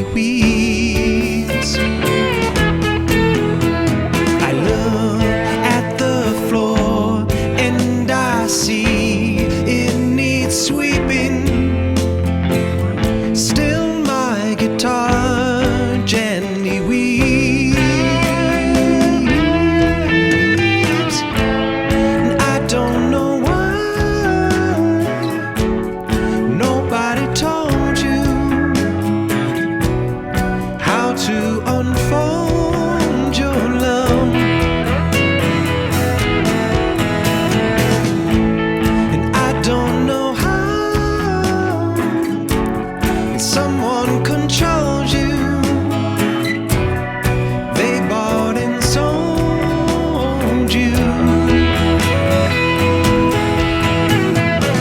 gently weeps. I look at the floor and I see it needs sweeping. Still my guitar gently weeps. And I don't know why nobody told you how to unfold your love. And I don't know how someone controls you. They bought and sold you.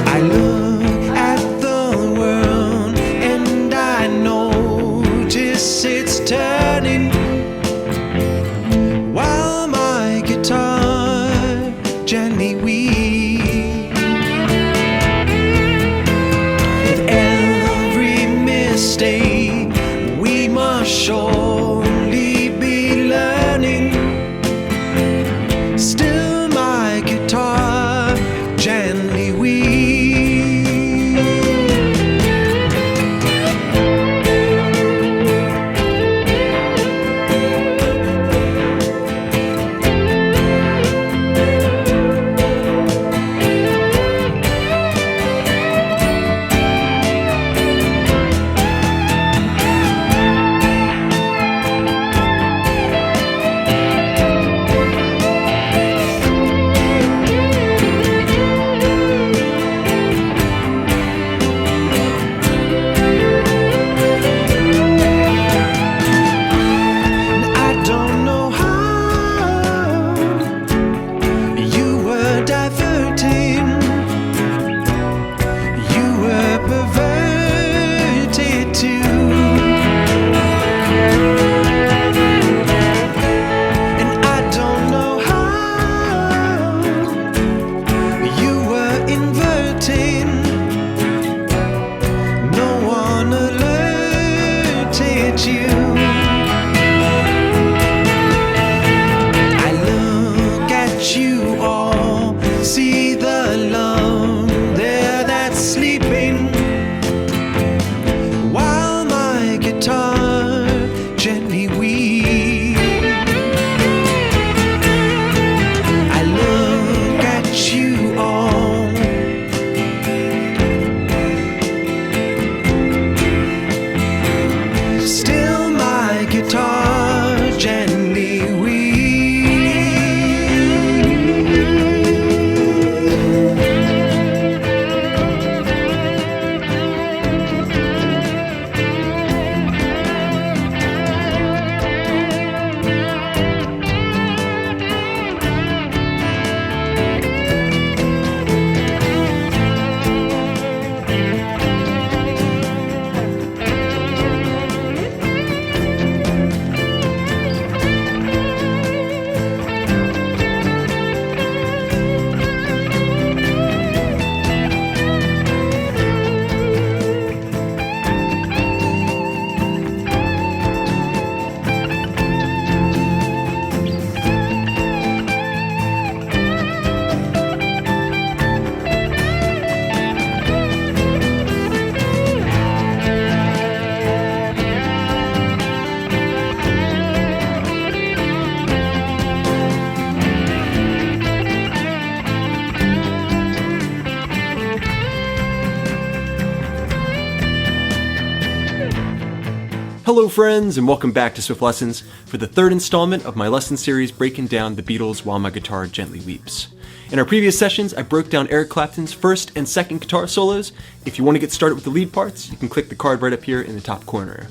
I look at the world and I notice it's turning while my guitar gently weeps. With every mistake we must surely be learning. Still my guitar gently weeps. I don't know how you were diverting, you were perverted too. And I don't know how you were inverting. No one alerted you. I look at you all, see the love there that's sleeping, while my guitar gently weeps. I look at you all, still my guitar gently weeps. Hello friends, and welcome back to Swift Lessons for the third installment of my lesson series breaking down the Beatles' While My Guitar Gently Weeps. In our previous sessions, I broke down Eric Clapton's first and second guitar solos. If you want to get started with the lead parts, you can click the card right up here in the top corner.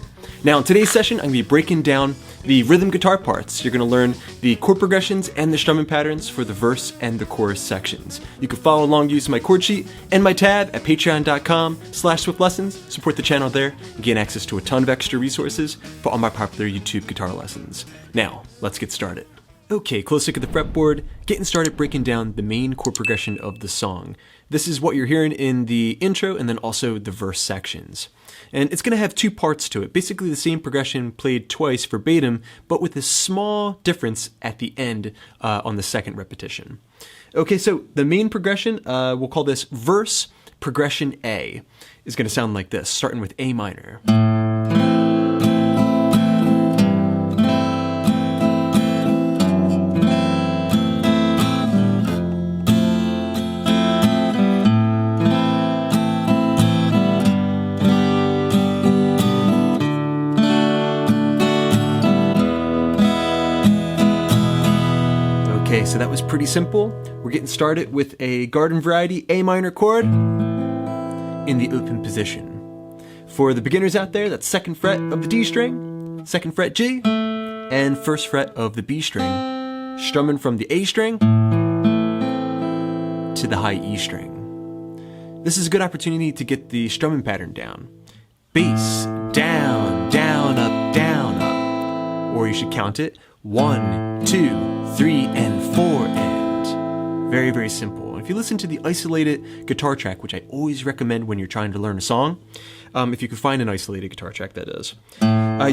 Now in today's session, I'm going to be breaking down the rhythm guitar parts. You're going to learn the chord progressions and the strumming patterns for the verse and the chorus sections. You can follow along using my chord sheet and my tab at patreon.com/swiftlessons. Support the channel there and gain access to a ton of extra resources for all my popular YouTube guitar lessons. Now, let's get started. Okay, close look at the fretboard, getting started breaking down the main chord progression of the song. This is what you're hearing in the intro and then also the verse sections. And it's going to have two parts to it, basically the same progression played twice verbatim, but with a small difference at the end on the second repetition. Okay, so the main progression, we'll call this verse progression A, is going to sound like this, starting with A minor. Okay, so that was pretty simple. We're getting started with a garden variety A minor chord in the open position. For the beginners out there, that's 2nd fret of the D string, 2nd fret G, and 1st fret of the B string, strumming from the A string to the high E string. This is a good opportunity to get the strumming pattern down. Bass, down, down, up, or you should count it 1, 2, 3, and 4, and very, very simple. If you listen to the isolated guitar track, which I always recommend when you're trying to learn a song, if you can find an isolated guitar track, that is,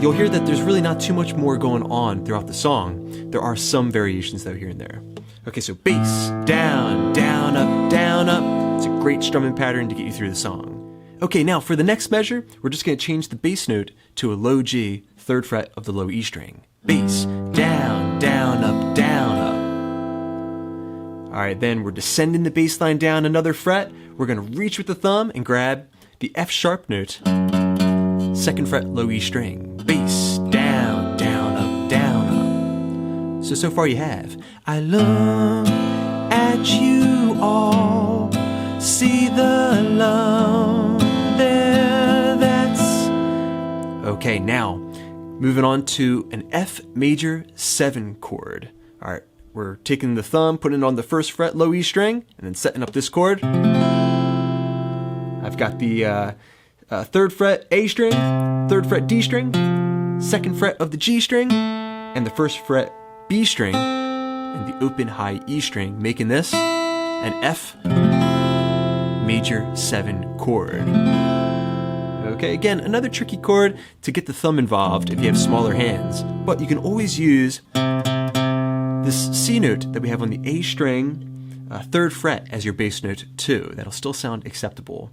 you'll hear that there's really not too much more going on throughout the song. There are some variations though here and there. Okay, so bass, down, down, up. It's a great strumming pattern to get you through the song. Okay, now for the next measure, we're just going to change the bass note to a low G, 3rd fret of the low E string. Bass, down, down, up. Alright, then we're descending the bass line down another fret. We're going to reach with the thumb and grab the F sharp note, 2nd fret, low E string. Bass, down, down, up. So far you have, I look at you all, see the love there, that's... Okay, now, moving on to an F major 7 chord. Alright, we're taking the thumb, putting it on the 1st fret, low E string, and then setting up this chord. I've got the 3rd fret A string, 3rd fret D string, 2nd fret of the G string, and the 1st fret B string, and the open high E string, making this an F major 7 chord. Okay, again, another tricky chord to get the thumb involved if you have smaller hands, but you can always use this C note that we have on the A string, 3rd fret as your bass note too. That'll still sound acceptable.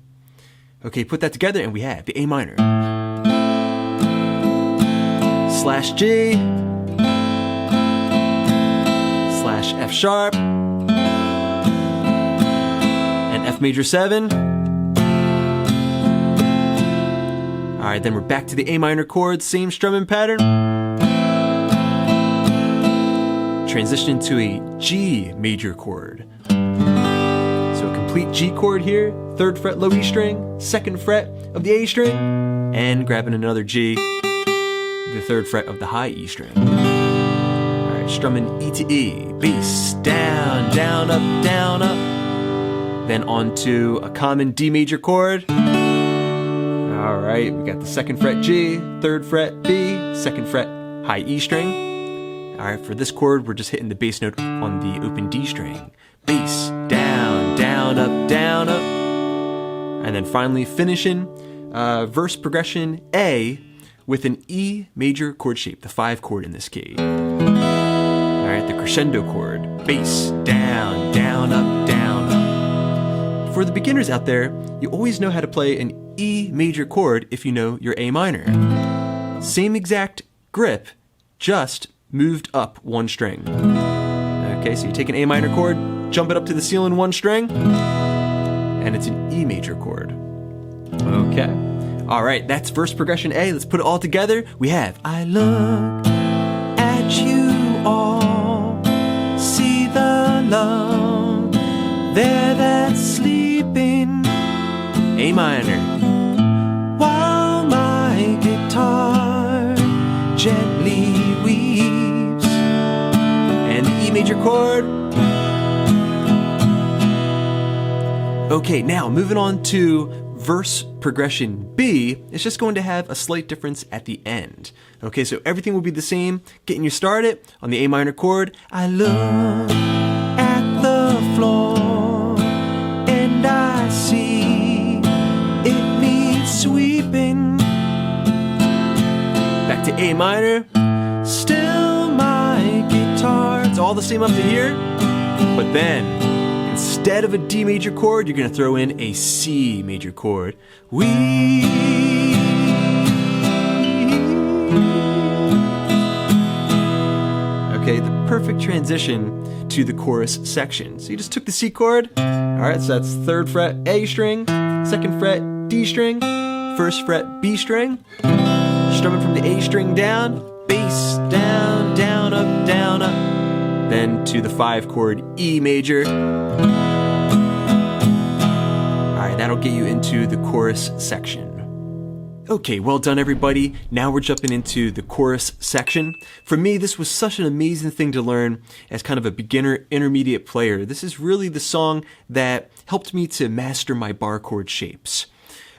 Okay, put that together and we have the A minor, slash G, slash F sharp, and F major 7. Alright, then we're back to the A minor chord, same strumming pattern. Transition to a G major chord. So a complete G chord here, 3rd fret low E string, 2nd fret of the A string, and grabbing another G, the 3rd fret of the high E string. Alright, strumming E to E, bass, down, down, up, then onto a common D major chord. Alright, we got the 2nd fret G, 3rd fret B, 2nd fret high E string. Alright, for this chord, we're just hitting the bass note on the open D string. Bass, down, down, up. And then finally finishing verse progression A with an E major chord shape, the 5 chord in this key. Alright, the crescendo chord. Bass, down, down, up. For the beginners out there, you always know how to play an E major chord if you know your A minor. Same exact grip, just moved up 1 string. Okay, so you take an A minor chord, jump it up to the ceiling 1 string, and it's an E major chord. Okay. Alright, that's verse progression A. Let's put it all together. We have, I look at you all, see the love there that's sleeping, A minor, while my guitar gently weeps, and the E major chord. Okay, now moving on to verse progression B is just going to have a slight difference at the end. Okay, so everything will be the same. Getting you started on the A minor chord. I look at the floor and I see it needs sweeping. Back to A minor. Still my guitar. It's all the same up to here, but then instead of a D major chord, you're going to throw in a C major chord. Okay, the perfect transition to the chorus section. So you just took the C chord. All right, so that's 3rd fret A string, 2nd fret D string, 1st fret B string. Strumming from the A string down, bass down, down, up, down, up. Then to the 5 chord E major. Alright, that'll get you into the chorus section. Okay, well done everybody. Now we're jumping into the chorus section. For me, this was such an amazing thing to learn as kind of a beginner intermediate player. This is really the song that helped me to master my bar chord shapes.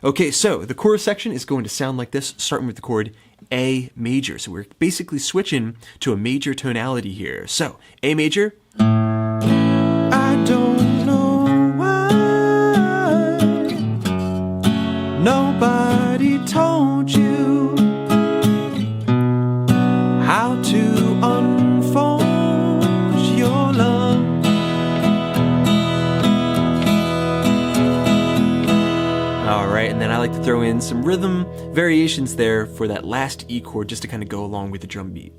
Okay, so the chorus section is going to sound like this, starting with the chord A major. So we're basically switching to a major tonality here. So, A major. I don't know why nobody told you how to unfold your love. Alright, and then I like to throw in some rhythm variations there for that last E chord just to kind of go along with the drum beat.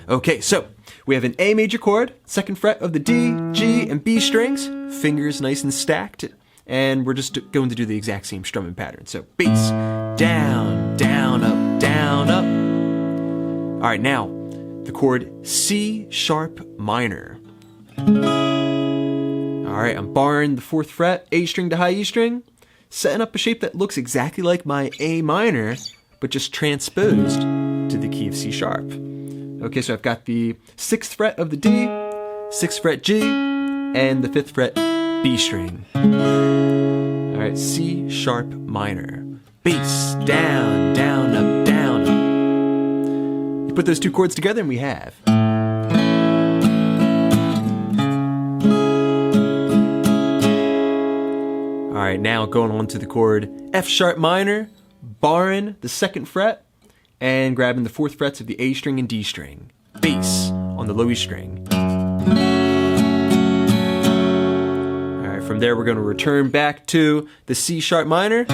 Okay, so we have an A major chord, 2nd fret of the D, G, and B strings, fingers nice and stacked, and we're just going to do the exact same strumming pattern. So bass, down, down, up, down, up. Alright, now the chord C sharp minor. Alright, I'm barring the 4th fret, A string to high E string, setting up a shape that looks exactly like my A minor, but just transposed to the key of C sharp. Okay, so I've got the 6th fret of the D, 6th fret G, and the 5th fret B string. Alright, C sharp minor. Bass, down, down, up, down, up. You put those two chords together and we have. Alright, now going on to the chord F sharp minor, barring the 2nd fret, and grabbing the 4th frets of the A string and D string. Bass on the low E string. Alright, from there we're going to return back to the C sharp minor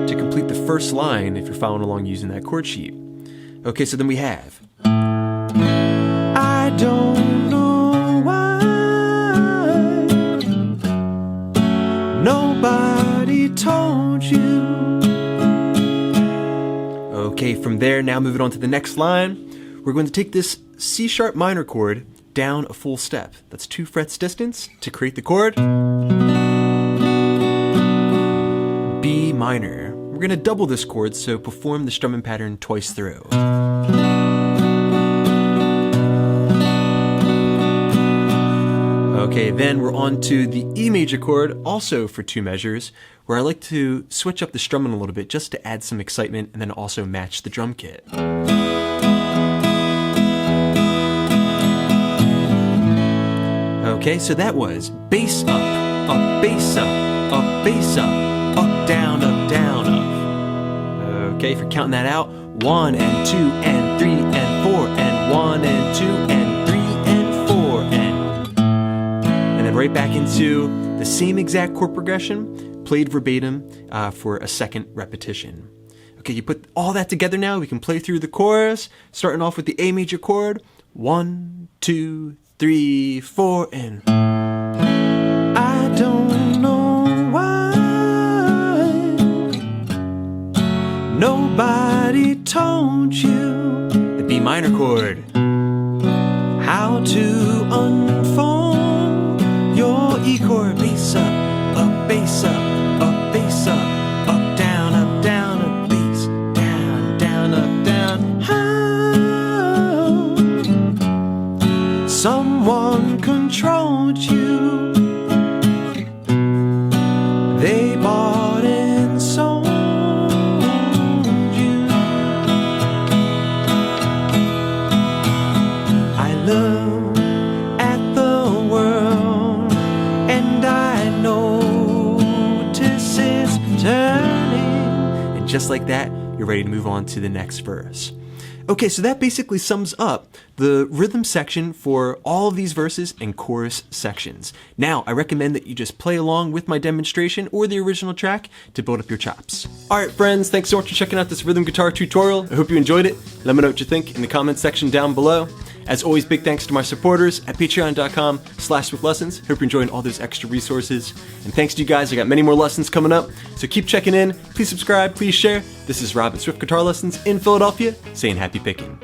to complete the first line if you're following along using that chord sheet. Okay, so then we have. I don't know why nobody told you. Okay, from there, now moving on to the next line, we're going to take this C sharp minor chord down a full step. That's 2 frets distance to create the chord B minor. We're going to double this chord, so perform the strumming pattern twice through. Okay, then we're on to the E major chord, also for 2 measures, where I like to switch up the strumming a little bit just to add some excitement and then also match the drum kit. Okay, so that was bass up, bass up, bass up, down, up. Okay, if you're counting that out, 1 and 2 and 3 and 4 and 1 and 2 and 3 and 4 and then right back into the same exact chord progression, played verbatim for a second repetition. Okay, you put all that together now, we can play through the chorus, starting off with the A major chord, 1, 2, 3, 4, and I don't know why nobody told you the B minor chord. how to unfold your E chord. Bass up, bass up, bass up, down, up, bass, down, up, down. How someone controlled you just like that, you're ready to move on to the next verse. Okay, so that basically sums up the rhythm section for all of these verses and chorus sections. Now, I recommend that you just play along with my demonstration or the original track to build up your chops. Alright friends, thanks so much for checking out this rhythm guitar tutorial. I hope you enjoyed it. Let me know what you think in the comments section down below. As always, big thanks to my supporters at patreon.com/SwiftLessons. Hope you're enjoying all those extra resources. And thanks to you guys, I got many more lessons coming up. So keep checking in, please subscribe, please share. This is Rob at Swift Guitar Lessons in Philadelphia, saying happy picking.